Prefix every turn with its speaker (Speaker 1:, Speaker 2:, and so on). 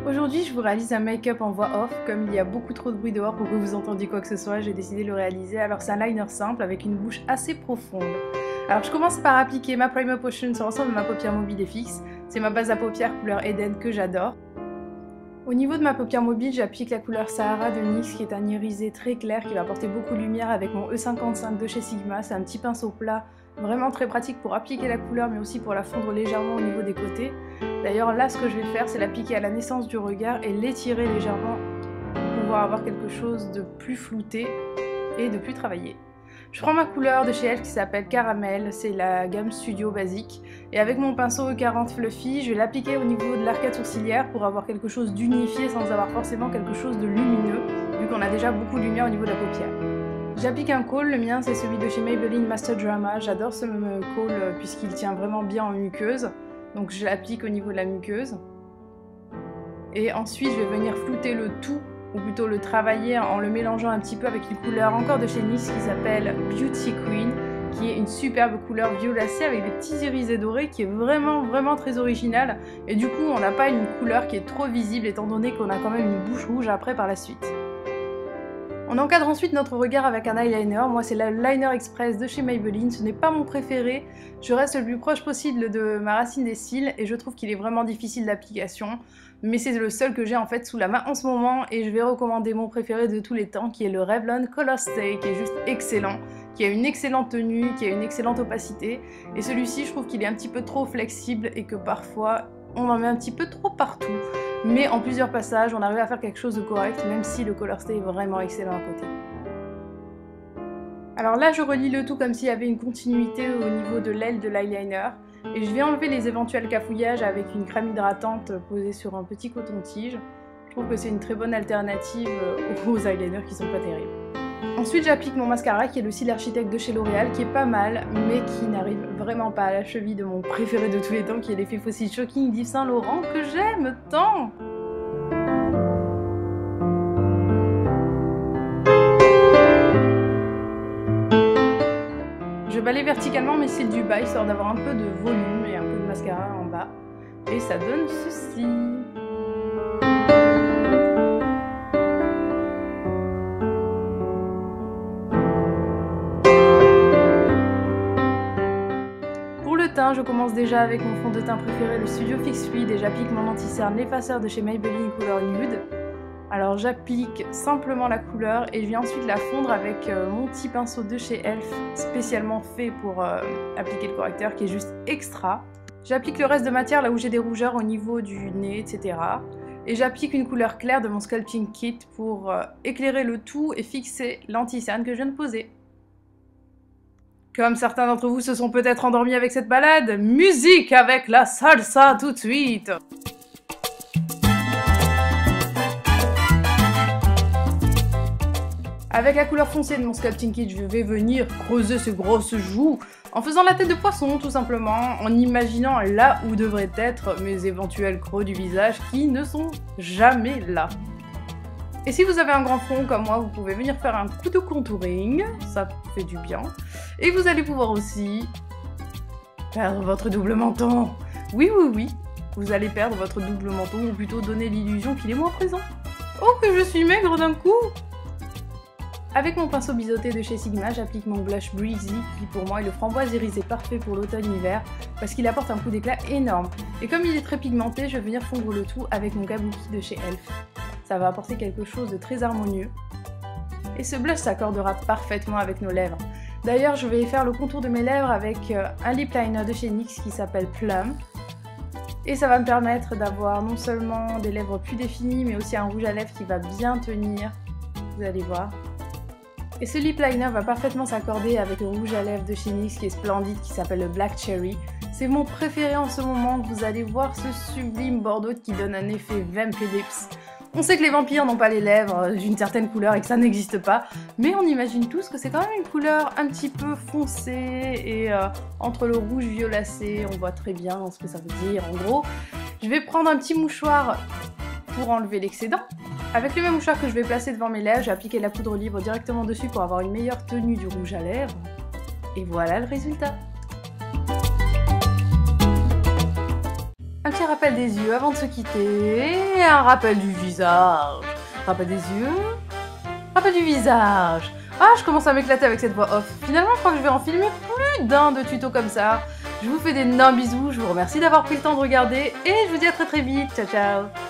Speaker 1: Aujourd'hui, je vous réalise un make-up en voix off. Comme il y a beaucoup trop de bruit dehors pour que vous entendiez quoi que ce soit, j'ai décidé de le réaliser. Alors c'est un liner simple avec une bouche assez profonde. Alors je commence par appliquer ma Primer Potion sur l'ensemble de ma paupière mobile et fixe. C'est ma base à paupières couleur Eden que j'adore. Au niveau de ma paupière mobile, j'applique la couleur Sahara de NYX qui est un irisé très clair qui va apporter beaucoup de lumière avec mon E55 de chez Sigma. C'est un petit pinceau plat, vraiment très pratique pour appliquer la couleur mais aussi pour la fondre légèrement au niveau des côtés. D'ailleurs là ce que je vais faire c'est l'appliquer à la naissance du regard et l'étirer légèrement pour pouvoir avoir quelque chose de plus flouté et de plus travaillé. Je prends ma couleur de chez elle qui s'appelle Caramel, c'est la gamme Studio basique. Et avec mon pinceau E40 Fluffy, je vais l'appliquer au niveau de l'arcade sourcilière pour avoir quelque chose d'unifié sans avoir forcément quelque chose de lumineux, vu qu'on a déjà beaucoup de lumière au niveau de la paupière. J'applique un col, le mien c'est celui de chez Maybelline Master Drama, j'adore ce col puisqu'il tient vraiment bien en muqueuse. Donc je l'applique au niveau de la muqueuse. Et ensuite je vais venir flouter le tout, ou plutôt le travailler en le mélangeant un petit peu avec une couleur encore de chez NYX qui s'appelle Beauty Queen, qui est une superbe couleur violacée avec des petits irisés dorés qui est vraiment très original. Et du coup on n'a pas une couleur qui est trop visible étant donné qu'on a quand même une bouche rouge après par la suite. On encadre ensuite notre regard avec un eyeliner. Moi c'est le Liner Express de chez Maybelline, ce n'est pas mon préféré. Je reste le plus proche possible de ma racine des cils et je trouve qu'il est vraiment difficile d'application. Mais c'est le seul que j'ai en fait sous la main en ce moment et je vais recommander mon préféré de tous les temps qui est le Revlon Color Stay, qui est juste excellent, qui a une excellente tenue, qui a une excellente opacité. Et celui-ci je trouve qu'il est un petit peu trop flexible et que parfois on en met un petit peu trop partout. Mais en plusieurs passages, on arrive à faire quelque chose de correct, même si le Color Stay est vraiment excellent à côté. Alors là, je relie le tout comme s'il y avait une continuité au niveau de l'aile de l'eyeliner. Et je vais enlever les éventuels cafouillages avec une crème hydratante posée sur un petit coton-tige. Je trouve que c'est une très bonne alternative aux eyeliners qui sont pas terribles. Ensuite, j'applique mon mascara qui est le Cils Architect de chez L'Oréal, qui est pas mal, mais qui n'arrive vraiment pas à la cheville de mon préféré de tous les temps, qui est l'effet Fossil Shocking d'Yves Saint Laurent, que j'aime tant. Je balaye verticalement mes cils du bas, histoire d'avoir un peu de volume et un peu de mascara en bas. Et ça donne ceci. Je commence déjà avec mon fond de teint préféré, le Studio Fix Fluid, et j'applique mon anti-cerne l'effaceur de chez Maybelline couleur nude. Alors j'applique simplement la couleur et je viens ensuite la fondre avec mon petit pinceau de chez Elf, spécialement fait pour appliquer le correcteur, qui est juste extra. J'applique le reste de matière là où j'ai des rougeurs au niveau du nez, etc. Et j'applique une couleur claire de mon Sculpting Kit pour éclairer le tout et fixer l'anti-cerne que je viens de poser. Comme certains d'entre vous se sont peut-être endormis avec cette balade, musique avec la salsa tout de suite! Avec la couleur foncée de mon Sculpting Kit, je vais venir creuser ces grosses joues en faisant la tête de poisson tout simplement, en imaginant là où devraient être mes éventuels creux du visage qui ne sont jamais là. Et si vous avez un grand front comme moi, vous pouvez venir faire un coup de contouring, ça fait du bien. Et vous allez pouvoir aussi perdre votre double menton. Oui, vous allez perdre votre double menton, ou plutôt donner l'illusion qu'il est moins présent. Oh, que je suis maigre d'un coup! Avec mon pinceau biseauté de chez Sigma, j'applique mon blush Breezy, qui pour moi est le framboise irisé parfait pour l'automne-hiver, parce qu'il apporte un coup d'éclat énorme. Et comme il est très pigmenté, je vais venir fondre le tout avec mon Kabuki de chez Elf. Ça va apporter quelque chose de très harmonieux. Et ce blush s'accordera parfaitement avec nos lèvres. D'ailleurs, je vais faire le contour de mes lèvres avec un lip liner de chez NYX qui s'appelle Plum. Et ça va me permettre d'avoir non seulement des lèvres plus définies, mais aussi un rouge à lèvres qui va bien tenir. Vous allez voir. Et ce lip liner va parfaitement s'accorder avec le rouge à lèvres de chez NYX qui est splendide, qui s'appelle le Black Cherry. C'est mon préféré en ce moment. Vous allez voir ce sublime bordeaux qui donne un effet Vampy Lips. On sait que les vampires n'ont pas les lèvres d'une certaine couleur et que ça n'existe pas, mais on imagine tous que c'est quand même une couleur un petit peu foncée et entre le rouge violacé, on voit très bien ce que ça veut dire. En gros, je vais prendre un petit mouchoir pour enlever l'excédent. Avec le même mouchoir que je vais placer devant mes lèvres, j'ai appliqué la poudre libre directement dessus pour avoir une meilleure tenue du rouge à lèvres. Et voilà le résultat. Un petit rappel des yeux avant de se quitter. Et un rappel du visage. Rappel des yeux. Rappel du visage. Ah, je commence à m'éclater avec cette voix off. Finalement, je crois que je vais en filmer plus d'un de tutos comme ça. Je vous fais d'énormes bisous. Je vous remercie d'avoir pris le temps de regarder. Et je vous dis à très très vite. Ciao, ciao.